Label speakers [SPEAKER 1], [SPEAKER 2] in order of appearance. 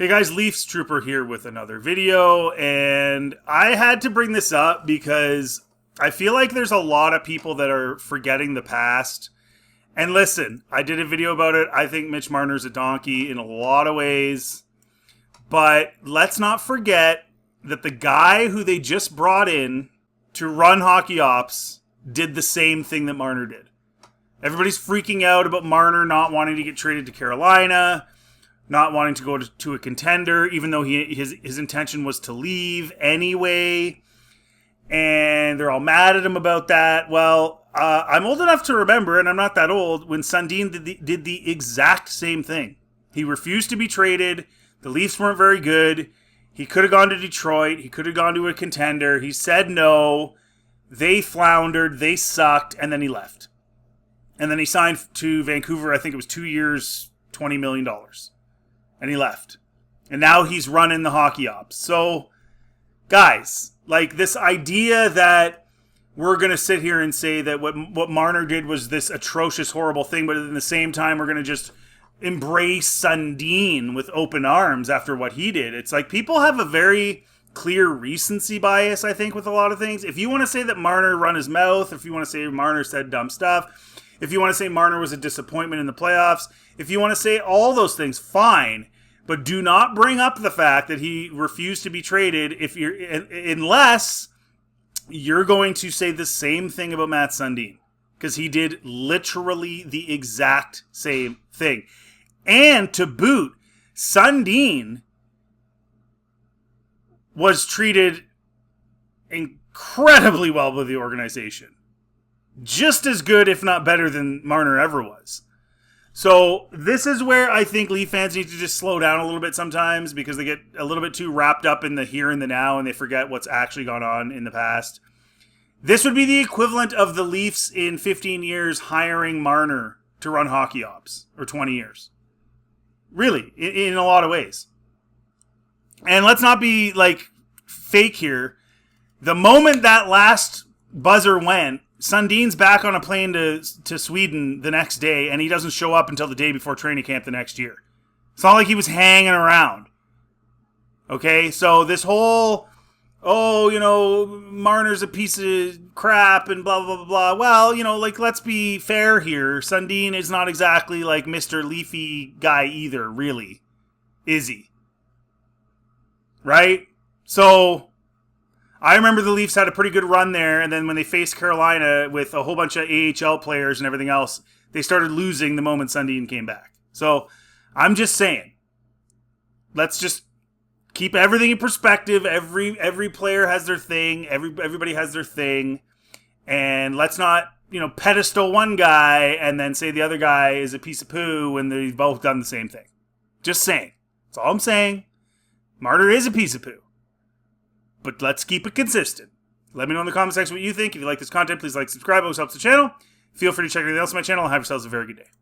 [SPEAKER 1] Hey guys, Leafs Trooper here with another video, and I had to bring this up because I feel like there's a lot of people that are forgetting the past. And listen, I did a video about it. I think Mitch Marner's a donkey in a lot of ways. But let's not forget that the guy who they just brought in to run hockey ops did the same thing that Marner did. Everybody's freaking out about Marner not wanting to get traded to Carolina, not wanting to go to a contender, even though his intention was to leave anyway. And they're all mad at him about that. Well, I'm old enough to remember, and I'm not that old, when Sundin did the exact same thing. He refused to be traded. The Leafs weren't very good. He could have gone to Detroit. He could have gone to a contender. He said no. They floundered. They sucked. And then he left. And then he signed to Vancouver. I think it was 2 years, $20 million. And he left. And now he's running the hockey ops. So, guys, like this idea that we're going to sit here and say that what Marner did was this atrocious, horrible thing, but at the same time we're going to just embrace Sundin with open arms after what he did. It's like people have a very clear recency bias, I think, with a lot of things. If you want to say that Marner run his mouth, if you want to say Marner said dumb stuff, if you want to say Marner was a disappointment in the playoffs, if you want to say all those things, fine. But do not bring up the fact that he refused to be traded unless you're going to say the same thing about Matt Sundin. Because he did literally the exact same thing. And to boot, Sundin was treated incredibly well by the organization. Just as good, if not better, than Marner ever was. So this is where I think Leaf fans need to just slow down a little bit sometimes because they get a little bit too wrapped up in the here and the now and they forget what's actually gone on in the past. This would be the equivalent of the Leafs in 15 years hiring Marner to run hockey ops, or 20 years. Really, in a lot of ways. And let's not be like fake here. The moment that last buzzer went, Sundin's back on a plane to Sweden the next day, and he doesn't show up until the day before training camp the next year. It's not like he was hanging around. Okay, so this whole, Marner's a piece of crap and blah, blah, blah, blah. Well, let's be fair here. Sundin is not exactly like Mr. Leafy guy either, really. Is he? Right? So I remember the Leafs had a pretty good run there, and then when they faced Carolina with a whole bunch of AHL players and everything else, they started losing the moment Sundin came back. So I'm just saying, let's just keep everything in perspective. Every player has their thing. Everybody has their thing, and let's not pedestal one guy and then say the other guy is a piece of poo when they've both done the same thing. Just saying. That's all I'm saying. Marner is a piece of poo. But let's keep it consistent. Let me know in the comment section what you think. If you like this content, please like, subscribe. It always helps the channel. Feel free to check anything else on my channel and have yourselves a very good day.